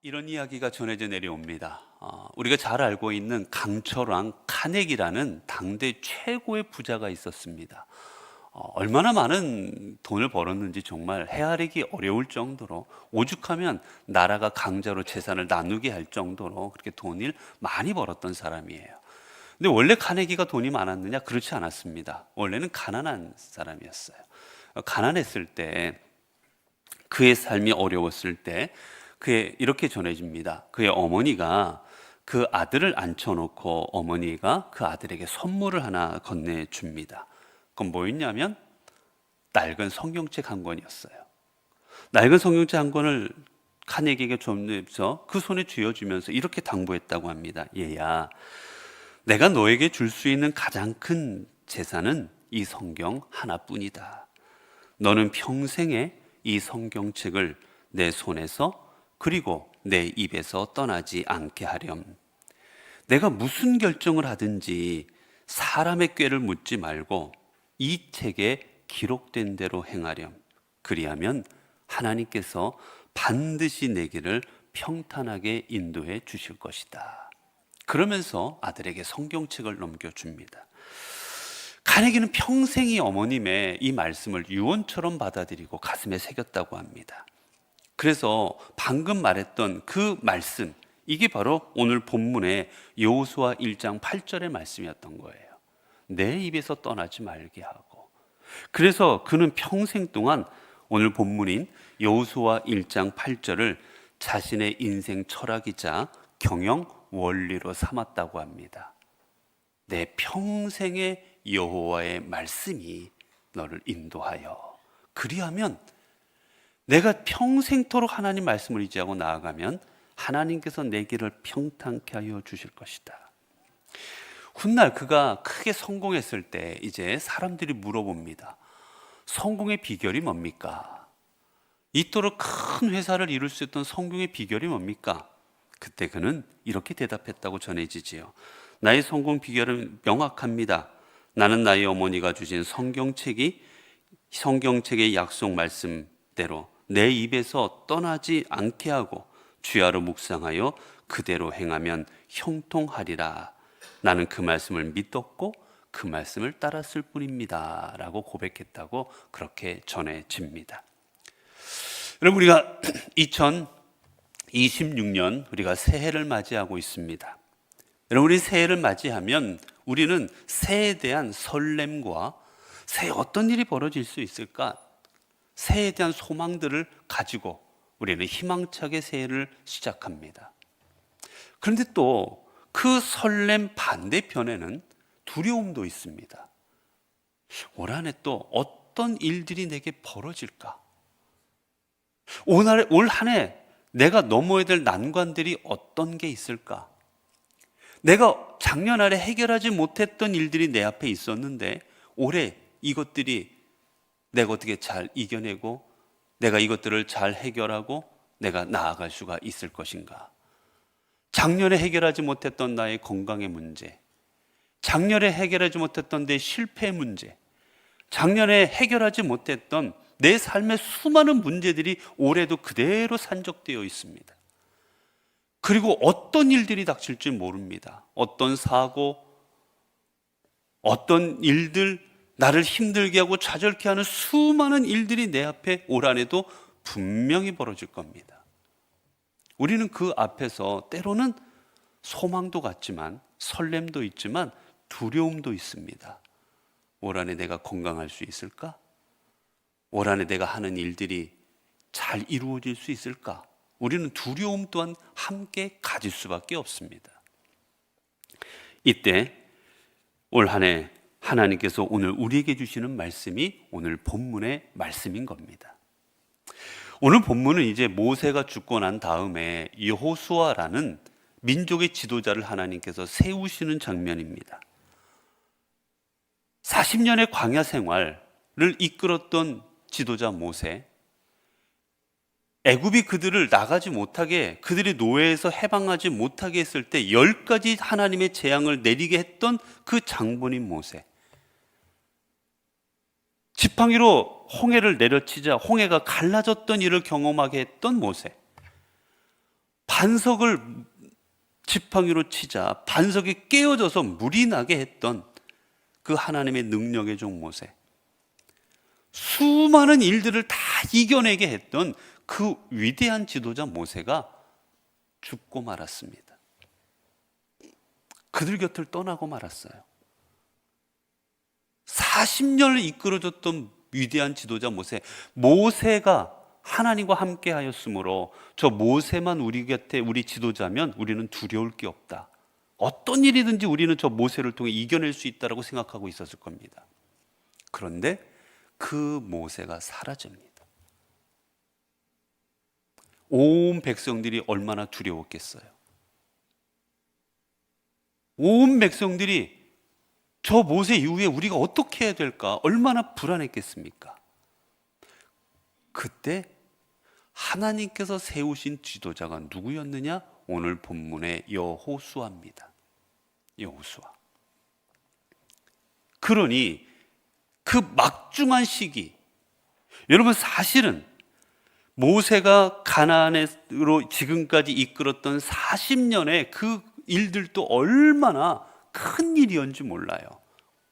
이런 이야기가 전해져 내려옵니다. 우리가 잘 알고 있는 강철왕 카네기라는 당대 최고의 부자가 있었습니다. 얼마나 많은 돈을 벌었는지 정말 헤아리기 어려울 정도로, 오죽하면 나라가 강자로 재산을 나누게 할 정도로 그렇게 돈을 많이 벌었던 사람이에요. 근데 원래 카네기가 돈이 많았느냐? 그렇지 않았습니다. 원래는 가난한 사람이었어요. 가난했을 때, 그의 삶이 어려웠을 때 그의 이렇게 전해집니다. 그의 어머니가 그 아들을 앉혀놓고 어머니가 그 아들에게 선물을 하나 건네줍니다. 그건 뭐였냐면 낡은 성경책 한 권이었어요. 낡은 성경책 한 권을 카네기에게 전해서 그 손에 쥐어주면서 이렇게 당부했다고 합니다. 얘야, 내가 너에게 줄 수 있는 가장 큰 재산은 이 성경 하나뿐이다. 너는 평생에 이 성경책을 내 손에서 그리고 내 입에서 떠나지 않게 하렴. 내가 무슨 결정을 하든지 사람의 꾀를 묻지 말고 이 책에 기록된 대로 행하렴. 그리하면 하나님께서 반드시 내 길을 평탄하게 인도해 주실 것이다. 그러면서 아들에게 성경책을 넘겨줍니다. 카네기는 평생이 어머님의 이 말씀을 유언처럼 받아들이고 가슴에 새겼다고 합니다. 그래서 방금 말했던 그 말씀, 이게 바로 오늘 본문의 여호수아 1장 8절의 말씀이었던 거예요. 내 입에서 떠나지 말게 하고. 그래서 그는 평생 동안 오늘 본문인 여호수아 1장 8절을 자신의 인생 철학이자 경영 원리로 삼았다고 합니다. 내 평생의 여호와의 말씀이 너를 인도하여, 그리하면 내가 평생토록 하나님 말씀을 의지하고 나아가면 하나님께서 내 길을 평탄케 하여 주실 것이다. 훗날 그가 크게 성공했을 때 이제 사람들이 물어봅니다. 성공의 비결이 뭡니까? 이토록 큰 회사를 이룰 수 있던 성공의 비결이 뭡니까? 그때 그는 이렇게 대답했다고 전해지지요. 나의 성공 비결은 명확합니다. 나는 나의 어머니가 주신 성경책의 약속 말씀대로 내 입에서 떠나지 않게 하고 주야로 묵상하여 그대로 행하면 형통하리라. 나는 그 말씀을 믿었고 그 말씀을 따랐을 뿐입니다. 라고 고백했다고 그렇게 전해집니다. 여러분, 우리가 2026년 우리가 새해를 맞이하고 있습니다. 여러분, 우리 새해를 맞이하면 우리는 새해에 대한 설렘과 새해 어떤 일이 벌어질 수 있을까? 새해에 대한 소망들을 가지고 우리는 희망차게 새해를 시작합니다. 그런데 또 그 설렘 반대편에는 두려움도 있습니다. 올 한 해 또 어떤 일들이 내게 벌어질까? 올 한 해 내가 넘어야 될 난관들이 어떤 게 있을까? 내가 작년 안에 해결하지 못했던 일들이 내 앞에 있었는데 올해 이것들이 내가 어떻게 잘 이겨내고 내가 이것들을 잘 해결하고 내가 나아갈 수가 있을 것인가? 작년에 해결하지 못했던 나의 건강의 문제, 작년에 해결하지 못했던 내 실패의 문제, 작년에 해결하지 못했던 내 삶의 수많은 문제들이 올해도 그대로 산적되어 있습니다. 그리고 어떤 일들이 닥칠지 모릅니다. 어떤 사고, 어떤 일들, 나를 힘들게 하고 좌절케 하는 수많은 일들이 내 앞에 올 한 해도 분명히 벌어질 겁니다. 우리는 그 앞에서 때로는 소망도 같지만 설렘도 있지만 두려움도 있습니다. 올 한 해 내가 건강할 수 있을까? 올 한 해 내가 하는 일들이 잘 이루어질 수 있을까? 우리는 두려움 또한 함께 가질 수밖에 없습니다. 이때 올 한 해 하나님께서 오늘 우리에게 주시는 말씀이 오늘 본문의 말씀인 겁니다. 오늘 본문은 이제 모세가 죽고 난 다음에 여호수아라는 민족의 지도자를 하나님께서 세우시는 장면입니다. 40년의 광야 생활을 이끌었던 지도자 모세, 애굽이 그들을 나가지 못하게, 그들이 노예에서 해방하지 못하게 했을 때 10가지 하나님의 재앙을 내리게 했던 그 장본인 모세, 지팡이로 홍해를 내려치자 홍해가 갈라졌던 일을 경험하게 했던 모세, 반석을 지팡이로 치자 반석이 깨어져서 물이 나게 했던 그 하나님의 능력의 종 모세, 수많은 일들을 다 이겨내게 했던 그 위대한 지도자 모세가 죽고 말았습니다. 그들 곁을 떠나고 말았어요. 40년을 이끌어줬던 위대한 지도자 모세가 하나님과 함께 하였으므로 저 모세만 우리 곁에 우리 지도자면 우리는 두려울 게 없다. 어떤 일이든지 우리는 저 모세를 통해 이겨낼 수 있다고 생각하고 있었을 겁니다. 그런데 그 모세가 사라집니다. 온 백성들이 얼마나 두려웠겠어요. 온 백성들이 저 모세 이후에 우리가 어떻게 해야 될까 얼마나 불안했겠습니까? 그때 하나님께서 세우신 지도자가 누구였느냐? 오늘 본문의 여호수아입니다. 여호수아. 그러니 그 막중한 시기, 여러분 사실은 모세가 가나안으로 지금까지 이끌었던 40년의 그 일들도 얼마나 큰 일이었는지 몰라요.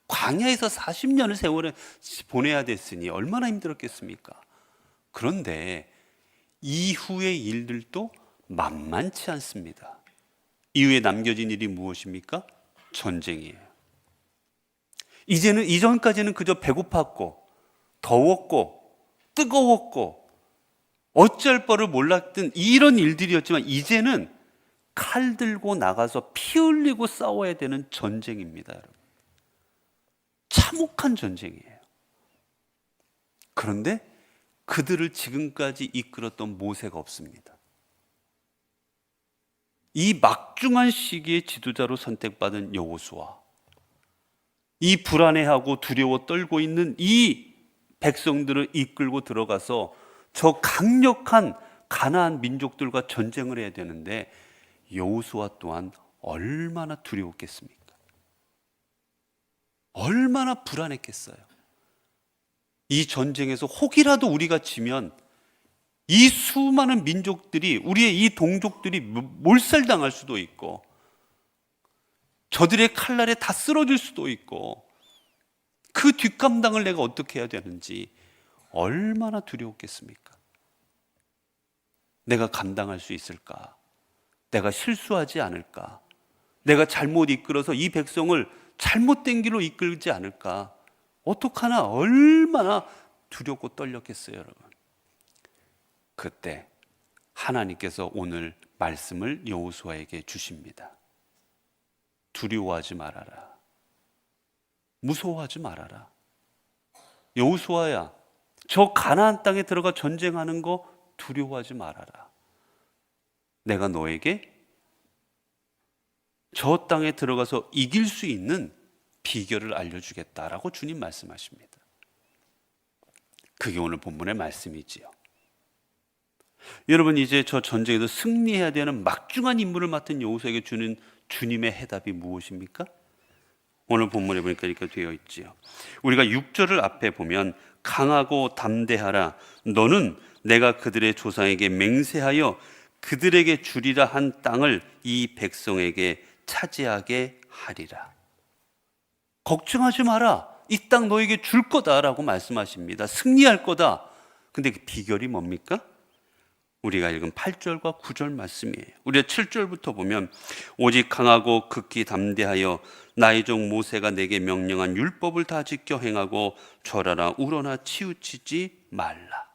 광야에서 40년을 세월을 보내야 됐으니 얼마나 힘들었겠습니까? 그런데 이후의 일들도 만만치 않습니다. 이후에 남겨진 일이 무엇입니까? 전쟁이에요. 이전까지는 그저 배고팠고 더웠고 뜨거웠고 어쩔 바를 몰랐던 이런 일들이었지만 이제는 칼 들고 나가서 피 흘리고 싸워야 되는 전쟁입니다, 여러분. 참혹한 전쟁이에요. 그런데 그들을 지금까지 이끌었던 모세가 없습니다. 이 막중한 시기에 지도자로 선택받은 여호수아, 이 불안해하고 두려워 떨고 있는 이 백성들을 이끌고 들어가서 저 강력한 가나안 민족들과 전쟁을 해야 되는데 여호수아 또한 얼마나 두려웠겠습니까? 얼마나 불안했겠어요. 이 전쟁에서 혹이라도 우리가 지면 이 수많은 민족들이, 우리의 이 동족들이 몰살당할 수도 있고 저들의 칼날에 다 쓰러질 수도 있고 그 뒷감당을 내가 어떻게 해야 되는지 얼마나 두려웠겠습니까? 내가 감당할 수 있을까? 내가 실수하지 않을까? 내가 잘못 이끌어서 이 백성을 잘못된 길로 이끌지 않을까? 어떡하나 얼마나 두렵고 떨렸겠어요, 여러분. 그때 하나님께서 오늘 말씀을 여호수아에게 주십니다. 두려워하지 말아라. 무서워하지 말아라. 여호수아야, 저 가나안 땅에 들어가 전쟁하는 거 두려워하지 말아라. 내가 너에게 저 땅에 들어가서 이길 수 있는 비결을 알려주겠다라고 주님 말씀하십니다. 그게 오늘 본문의 말씀이지요. 여러분, 이제 저 전쟁에서 승리해야 되는 막중한 임무를 맡은 여호수아에게 주는 주님의 해답이 무엇입니까? 오늘 본문에 보니까 이렇게 되어 있지요. 우리가 6절을 앞에 보면 강하고 담대하라. 너는 내가 그들의 조상에게 맹세하여 그들에게 주리라 한 땅을 이 백성에게 차지하게 하리라. 걱정하지 마라. 이 땅 너에게 줄 거다라고 말씀하십니다. 승리할 거다. 근데 그 비결이 뭡니까? 우리가 읽은 8절과 9절 말씀이에요. 우리가 7절부터 보면 오직 강하고 극히 담대하여 나의 종 모세가 내게 명령한 율법을 다 지켜 행하고 절하라 우러나 치우치지 말라.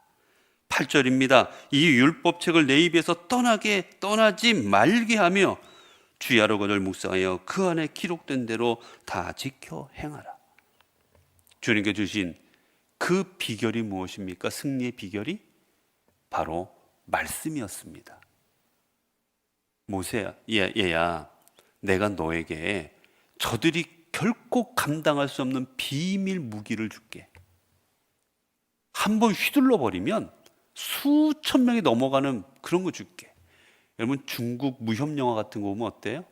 8절입니다. 이 율법책을 내 입에서 떠나지 말게 하며 주야로 그들 묵상하여 그 안에 기록된 대로 다 지켜 행하라. 주님께 주신 그 비결이 무엇입니까? 승리의 비결이 바로 말씀이었습니다. 모세야, 얘야, 내가 너에게 저들이 결코 감당할 수 없는 비밀 무기를 줄게. 한번 휘둘러 버리면 수천 명이 넘어가는 그런 거 줄게. 여러분, 중국 무협 영화 같은 거 보면 어때요?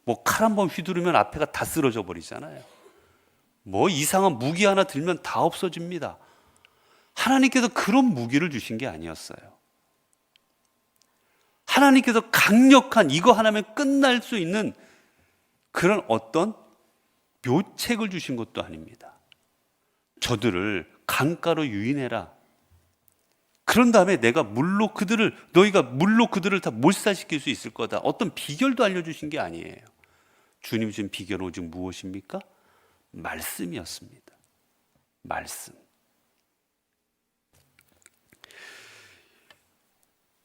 뭐 칼 한번 휘두르면 앞에가 다 쓰러져 버리잖아요. 뭐 이상한 무기 하나 들면 다 없어집니다. 하나님께서 그런 무기를 주신 게 아니었어요. 하나님께서 강력한 이거 하나면 끝날 수 있는 그런 어떤 묘책을 주신 것도 아닙니다. 저들을 강가로 유인해라. 그런 다음에 너희가 물로 그들을 다 몰살시킬 수 있을 거다. 어떤 비결도 알려주신 게 아니에요. 주님 주신 비결은 오직 무엇입니까? 말씀이었습니다. 말씀.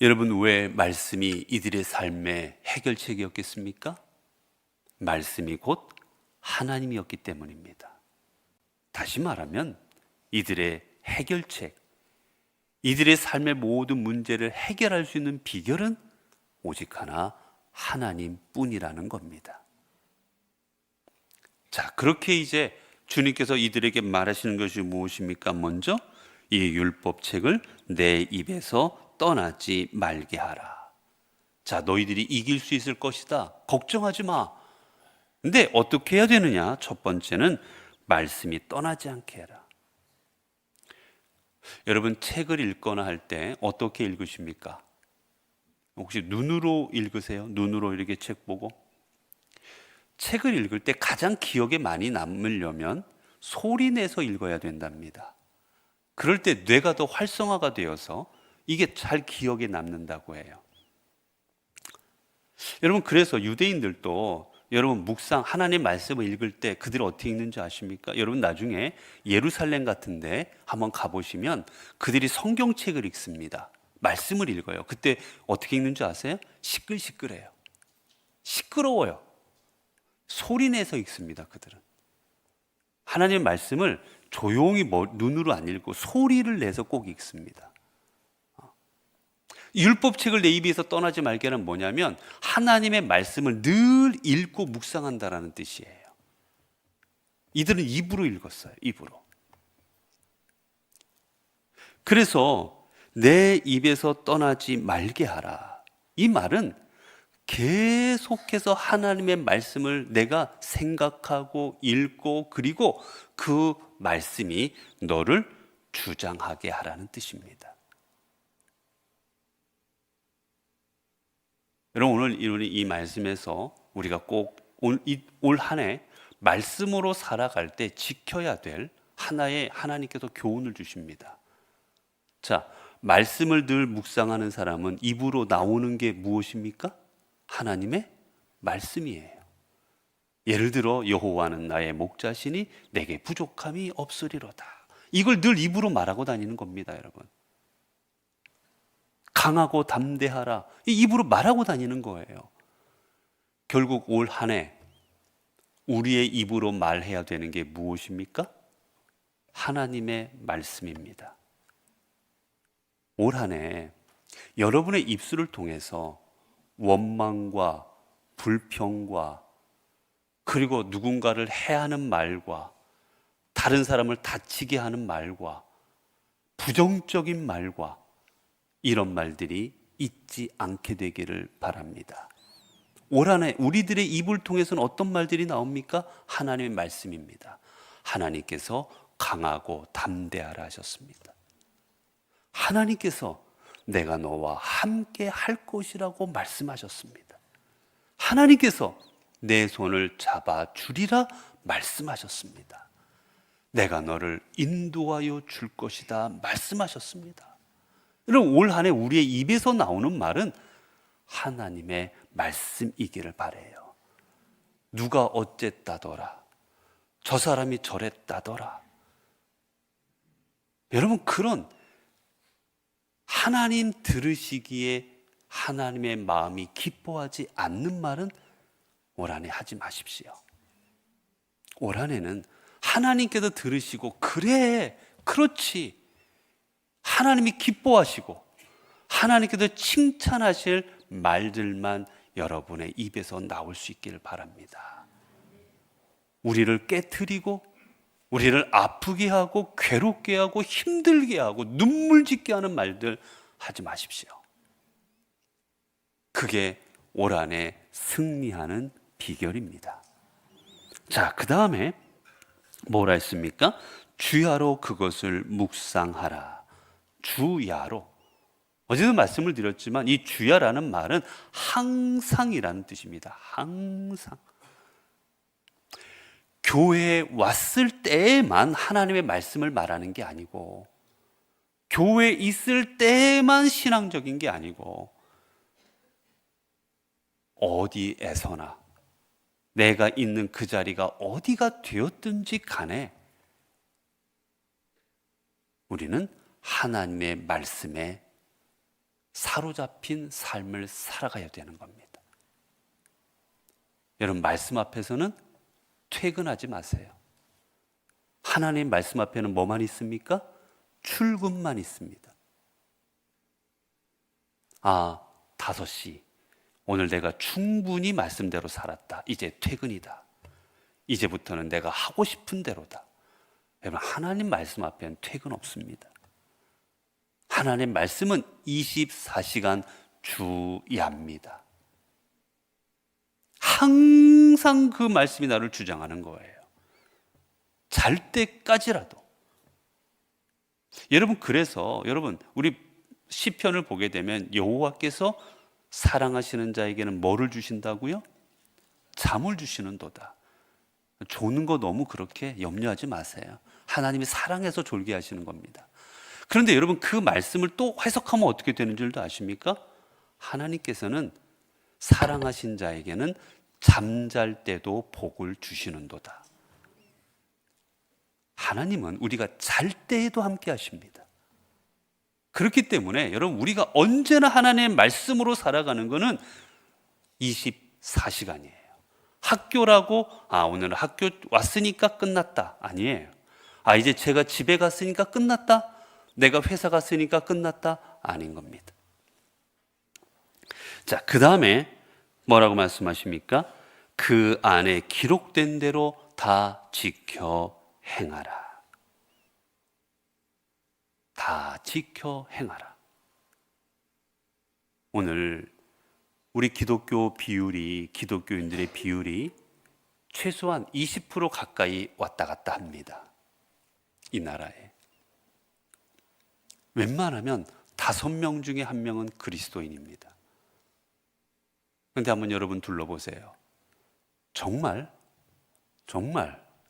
여러분, 왜 말씀이 이들의 삶의 해결책이었겠습니까? 말씀이 곧 하나님이었기 때문입니다. 다시 말하면 이들의 해결책, 이들의 삶의 모든 문제를 해결할 수 있는 비결은 오직 하나, 하나님뿐이라는 겁니다. 자, 그렇게 이제 주님께서 이들에게 말하시는 것이 무엇입니까? 먼저 이 율법책을 내 입에서 떠나지 말게 하라. 자, 너희들이 이길 수 있을 것이다. 걱정하지 마. 근데 어떻게 해야 되느냐? 첫 번째는 말씀이 떠나지 않게 해라. 여러분, 책을 읽거나 할 때 어떻게 읽으십니까? 혹시 눈으로 읽으세요? 눈으로 이렇게 책 보고? 책을 읽을 때 가장 기억에 많이 남으려면 소리 내서 읽어야 된답니다. 그럴 때 뇌가 더 활성화가 되어서 이게 잘 기억에 남는다고 해요. 여러분, 그래서 유대인들도 여러분 묵상 하나님 말씀을 읽을 때 그들이 어떻게 읽는지 아십니까? 여러분 나중에 예루살렘 같은데 한번 가보시면 그들이 성경책을 읽습니다. 말씀을 읽어요. 그때 어떻게 읽는지 아세요? 시끌시끌해요. 시끄러워요. 소리내서 읽습니다. 그들은 하나님의 말씀을 조용히 눈으로 안 읽고 소리를 내서 꼭 읽습니다. 율법책을 내 입에서 떠나지 말게는 뭐냐면 하나님의 말씀을 늘 읽고 묵상한다라는 뜻이에요. 이들은 입으로 읽었어요. 입으로. 그래서 내 입에서 떠나지 말게 하라. 이 말은 계속해서 하나님의 말씀을 내가 생각하고 읽고 그리고 그 말씀이 너를 주장하게 하라는 뜻입니다. 여러분, 오늘 이 말씀에서 우리가 꼭 올 한 해 말씀으로 살아갈 때 지켜야 될 하나의 하나님께서 교훈을 주십니다. 자, 말씀을 늘 묵상하는 사람은 입으로 나오는 게 무엇입니까? 하나님의 말씀이에요. 예를 들어 여호와는 나의 목자시니 내게 부족함이 없으리로다. 이걸 늘 입으로 말하고 다니는 겁니다, 여러분. 강하고 담대하라. 이 입으로 말하고 다니는 거예요. 결국 올 한 해 우리의 입으로 말해야 되는 게 무엇입니까? 하나님의 말씀입니다. 올 한 해 여러분의 입술을 통해서 원망과 불평과 그리고 누군가를 해하는 말과 다른 사람을 다치게 하는 말과 부정적인 말과 이런 말들이 있지 않게 되기를 바랍니다. 올 한 해 우리들의 입을 통해서는 어떤 말들이 나옵니까? 하나님의 말씀입니다. 하나님께서 강하고 담대하라 하셨습니다. 하나님께서 내가 너와 함께 할 것이라고 말씀하셨습니다. 하나님께서 내 손을 잡아 주리라 말씀하셨습니다. 내가 너를 인도하여 줄 것이다 말씀하셨습니다. 여러분, 올 한 해 우리의 입에서 나오는 말은 하나님의 말씀이기를 바라요. 누가 어쨌다더라, 저 사람이 저랬다더라. 여러분, 그런 하나님 들으시기에 하나님의 마음이 기뻐하지 않는 말은 올 한 해 하지 마십시오. 올 한 해는 하나님께서 들으시고 그래, 그렇지, 하나님이 기뻐하시고 하나님께서 칭찬하실 말들만 여러분의 입에서 나올 수 있기를 바랍니다. 우리를 깨트리고 우리를 아프게 하고 괴롭게 하고 힘들게 하고 눈물 짓게 하는 말들 하지 마십시오. 그게 올 한 해 승리하는 비결입니다. 자, 그 다음에 뭐라 했습니까? 주야로 그것을 묵상하라. 주야로. 어제도 말씀을 드렸지만 이 주야라는 말은 항상이라는 뜻입니다. 항상. 교회에 왔을 때에만 하나님의 말씀을 말하는 게 아니고, 교회에 있을 때만 신앙적인 게 아니고, 어디에서나 내가 있는 그 자리가 어디가 되었든지 간에 우리는 하나님의 말씀에 사로잡힌 삶을 살아가야 되는 겁니다. 여러분, 말씀 앞에서는 퇴근하지 마세요. 하나님 말씀 앞에는 뭐만 있습니까? 출근만 있습니다. 5시. 오늘 내가 충분히 말씀대로 살았다. 이제 퇴근이다. 이제부터는 내가 하고 싶은 대로다. 여러분, 하나님 말씀 앞에는 퇴근 없습니다. 하나님 말씀은 24시간 주야입니다. 항상 그 말씀이 나를 주장하는 거예요. 잘 때까지라도. 여러분, 그래서 여러분, 우리 시편을 보게 되면 여호와께서 사랑하시는 자에게는 뭐를 주신다고요? 잠을 주시는도다. 조는 거 너무 그렇게 염려하지 마세요. 하나님이 사랑해서 졸게 하시는 겁니다. 그런데 여러분, 그 말씀을 또 해석하면 어떻게 되는 줄도 아십니까? 하나님께서는 사랑하신 자에게는 잠잘 때도 복을 주시는도다. 하나님은 우리가 잘 때에도 함께 하십니다. 그렇기 때문에 여러분, 우리가 언제나 하나님의 말씀으로 살아가는 것은 24시간이에요. 학교라고 오늘 학교 왔으니까 끝났다, 아니에요. 이제 제가 집에 갔으니까 끝났다, 내가 회사 갔으니까 끝났다, 아닌 겁니다. 자, 그 다음에 뭐라고 말씀하십니까? 그 안에 기록된 대로 다 지켜 행하라. 다 지켜 행하라. 오늘 우리 기독교인들의 비율이 최소한 20% 가까이 왔다 갔다 합니다. 이 나라에. 웬만하면 5명 중에 1명은 그리스도인입니다. 그런데 한번 여러분 둘러보세요. 정말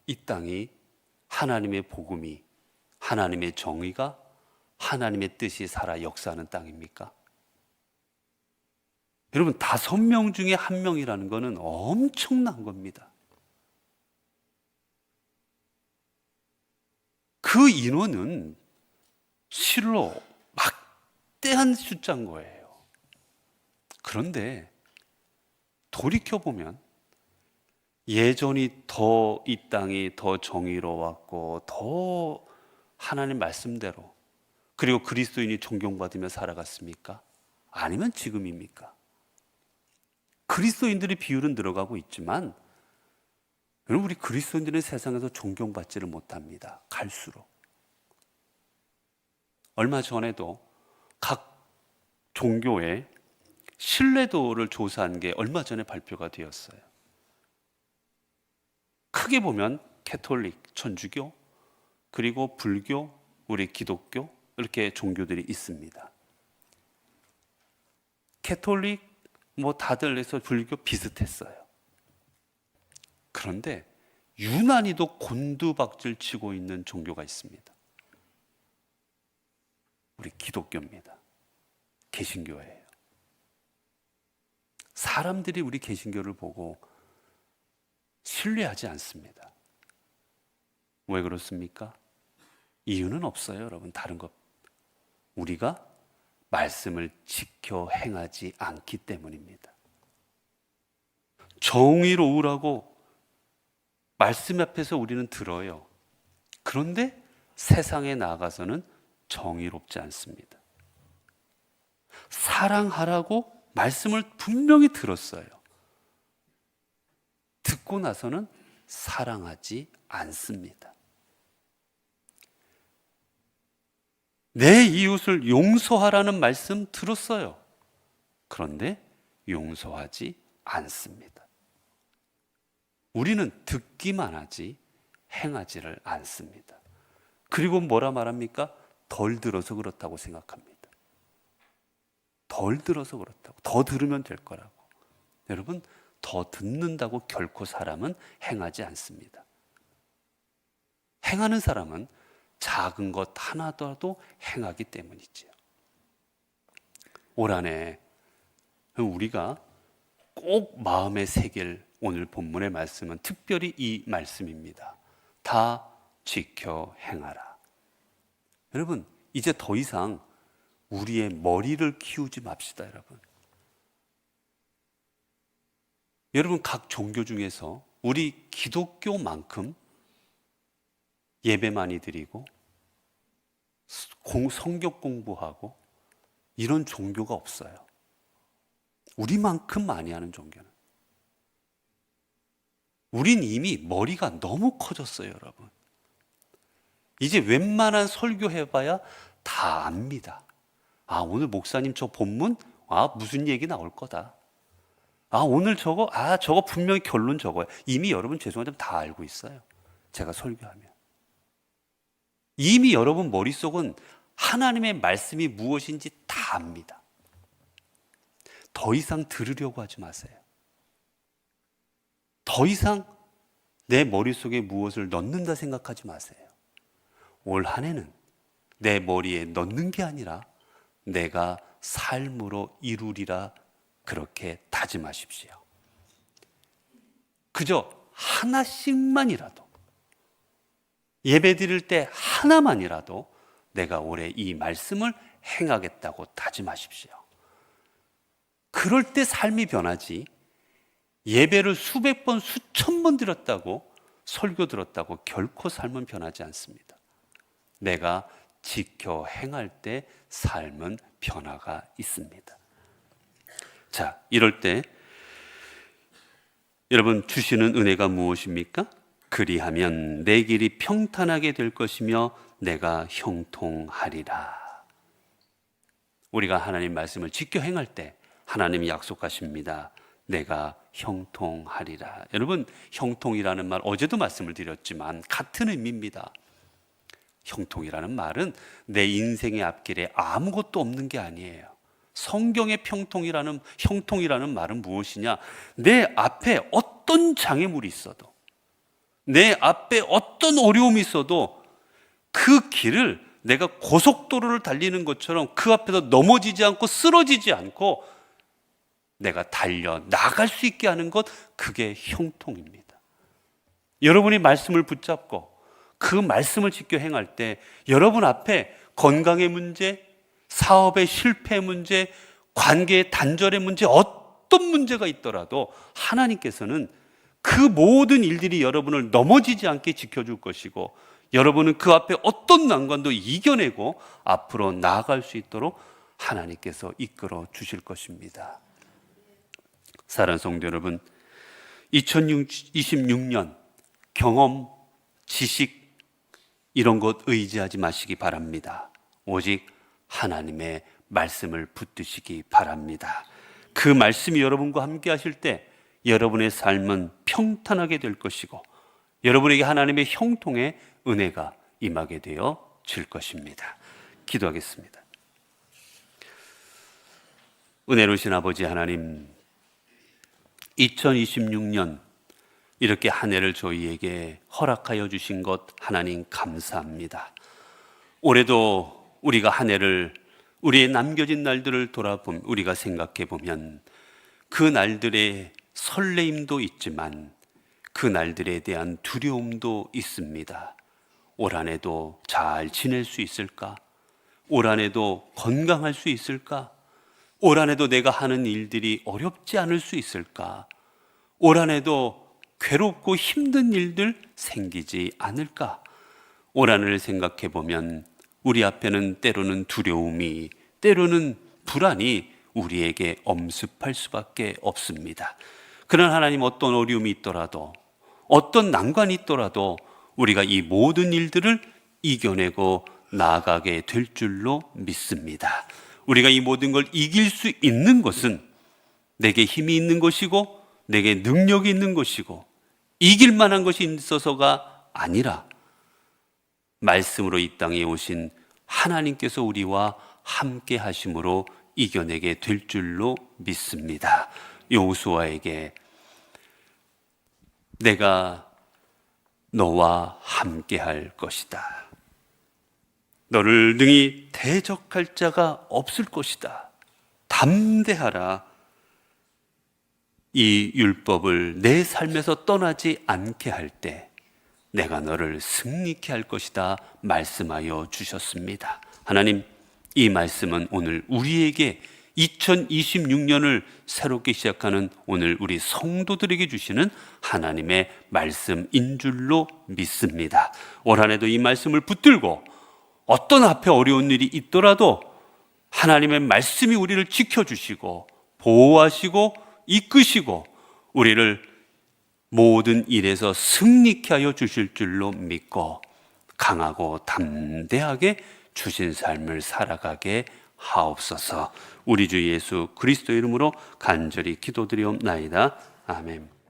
이 땅이 하나님의 복음이, 하나님의 정의가, 하나님의 뜻이 살아 역사하는 땅입니까? 여러분, 5명 중에 1명이라는 것은 엄청난 겁니다. 그 인원은 실로 막대한 숫자인 거예요. 그런데 돌이켜보면 예전이 더 이 땅이 더 정의로웠고 더 하나님 말씀대로, 그리고 그리스도인이 존경받으며 살아갔습니까? 아니면 지금입니까? 그리스도인들의 비율은 늘어가고 있지만 여러분, 우리 그리스도인들은 세상에서 존경받지를 못합니다. 갈수록. 얼마 전에도 각 종교의 신뢰도를 조사한 게 얼마 전에 발표가 되었어요. 크게 보면 캐톨릭, 천주교, 그리고 불교, 우리 기독교, 이렇게 종교들이 있습니다. 캐톨릭 다들 해서 불교 비슷했어요. 그런데 유난히도 곤두박질 치고 있는 종교가 있습니다. 우리 기독교입니다. 개신교예요. 사람들이 우리 개신교를 보고 신뢰하지 않습니다. 왜 그렇습니까? 이유는 없어요, 여러분. 다른 것. 우리가 말씀을 지켜 행하지 않기 때문입니다. 정의로우라고 말씀 앞에서 우리는 들어요. 그런데 세상에 나가서는 정의롭지 않습니다. 사랑하라고 말씀을 분명히 들었어요. 듣고 나서는 사랑하지 않습니다. 내 이웃을 용서하라는 말씀 들었어요. 그런데 용서하지 않습니다. 우리는 듣기만 하지 행하지를 않습니다. 그리고 뭐라 말합니까? 덜 들어서 그렇다고 생각합니다. 덜 들어서 그렇다고, 더 들으면 될 거라고. 여러분, 더 듣는다고 결코 사람은 행하지 않습니다. 행하는 사람은 작은 것 하나더라도 행하기 때문이지요. 올 한해 우리가 꼭 마음에 새길 오늘 본문의 말씀은 특별히 이 말씀입니다. 다 지켜 행하라. 여러분, 이제 더 이상 우리의 머리를 키우지 맙시다, 여러분. 여러분, 각 종교 중에서 우리 기독교만큼 예배 많이 드리고 성경 공부하고 이런 종교가 없어요. 우리만큼 많이 하는 종교는. 우린 이미 머리가 너무 커졌어요, 여러분. 이제 웬만한 설교해봐야 다 압니다. 아, 오늘 목사님 저 본문? 아, 무슨 얘기 나올 거다. 아, 오늘 저거? 아, 저거 분명히 결론 저거야. 이미 여러분 죄송하지만 다 알고 있어요. 제가 설교하면. 이미 여러분 머릿속은 하나님의 말씀이 무엇인지 다 압니다. 더 이상 들으려고 하지 마세요. 더 이상 내 머릿속에 무엇을 넣는다 생각하지 마세요. 올 한 해는 내 머리에 넣는 게 아니라 내가 삶으로 이루리라 그렇게 다짐하십시오. 그저 하나씩만이라도, 예배 드릴 때 하나만이라도 내가 올해 이 말씀을 행하겠다고 다짐하십시오. 그럴 때 삶이 변하지, 예배를 수백 번, 수천 번 드렸다고, 설교 들었다고 결코 삶은 변하지 않습니다. 내가 지켜 행할 때 삶은 변화가 있습니다. 자, 이럴 때 여러분 주시는 은혜가 무엇입니까? 그리하면 내 길이 평탄하게 될 것이며 내가 형통하리라. 우리가 하나님 말씀을 지켜 행할 때 하나님이 약속하십니다. 내가 형통하리라. 여러분, 형통이라는 말 어제도 말씀을 드렸지만 같은 의미입니다. 형통이라는 말은 내 인생의 앞길에 아무것도 없는 게 아니에요. 성경의 형통이라는 말은 무엇이냐? 내 앞에 어떤 장애물이 있어도, 내 앞에 어떤 어려움이 있어도 그 길을 내가 고속도로를 달리는 것처럼 그 앞에서 넘어지지 않고 쓰러지지 않고 내가 달려 나갈 수 있게 하는 것, 그게 형통입니다. 여러분이 말씀을 붙잡고 그 말씀을 지켜 행할 때 여러분 앞에 건강의 문제, 사업의 실패 문제, 관계의 단절의 문제, 어떤 문제가 있더라도 하나님께서는 그 모든 일들이 여러분을 넘어지지 않게 지켜줄 것이고, 여러분은 그 앞에 어떤 난관도 이겨내고 앞으로 나아갈 수 있도록 하나님께서 이끌어 주실 것입니다. 사랑하는 성도 여러분, 2026년 경험, 지식 이런 것 의지하지 마시기 바랍니다. 오직 하나님의 말씀을 붙드시기 바랍니다. 그 말씀이 여러분과 함께 하실 때 여러분의 삶은 평탄하게 될 것이고 여러분에게 하나님의 형통의 은혜가 임하게 되어 질 것입니다. 기도하겠습니다. 은혜로우신 아버지 하나님, 2026년 이렇게 한 해를 저희에게 허락하여 주신 것 하나님 감사합니다. 올해도 우리가 한 해를, 우리의 남겨진 날들을 돌아보면, 우리가 생각해 보면 그 날들의 설레임도 있지만 그 날들에 대한 두려움도 있습니다. 올 한 해도 잘 지낼 수 있을까? 올 한 해도 건강할 수 있을까? 올 한 해도 내가 하는 일들이 어렵지 않을 수 있을까? 올 한 해도 괴롭고 힘든 일들 생기지 않을까? 올 한 해를 생각해 보면 우리 앞에는 때로는 두려움이, 때로는 불안이 우리에게 엄습할 수밖에 없습니다. 그러나 하나님, 어떤 어려움이 있더라도, 어떤 난관이 있더라도 우리가 이 모든 일들을 이겨내고 나아가게 될 줄로 믿습니다. 우리가 이 모든 걸 이길 수 있는 것은 내게 힘이 있는 것이고 내게 능력이 있는 것이고 이길 만한 것이 있어서가 아니라 말씀으로 이 땅에 오신 하나님께서 우리와 함께 하심으로 이겨내게 될 줄로 믿습니다. 여호수아에게 내가 너와 함께할 것이다. 너를 능히 대적할 자가 없을 것이다. 담대하라. 이 율법을 내 삶에서 떠나지 않게 할 때 내가 너를 승리케 할 것이다 말씀하여 주셨습니다. 하나님, 이 말씀은 오늘 우리에게 2026년을 새롭게 시작하는 오늘 우리 성도들에게 주시는 하나님의 말씀인 줄로 믿습니다. 올 한 해도 이 말씀을 붙들고 어떤 앞에 어려운 일이 있더라도 하나님의 말씀이 우리를 지켜주시고 보호하시고 이끄시고 우리를 모든 일에서 승리케 하여 주실 줄로 믿고 강하고 담대하게 주신 삶을 살아가게 하옵소서. 우리 주 예수 그리스도 이름으로 간절히 기도드리옵나이다. 아멘.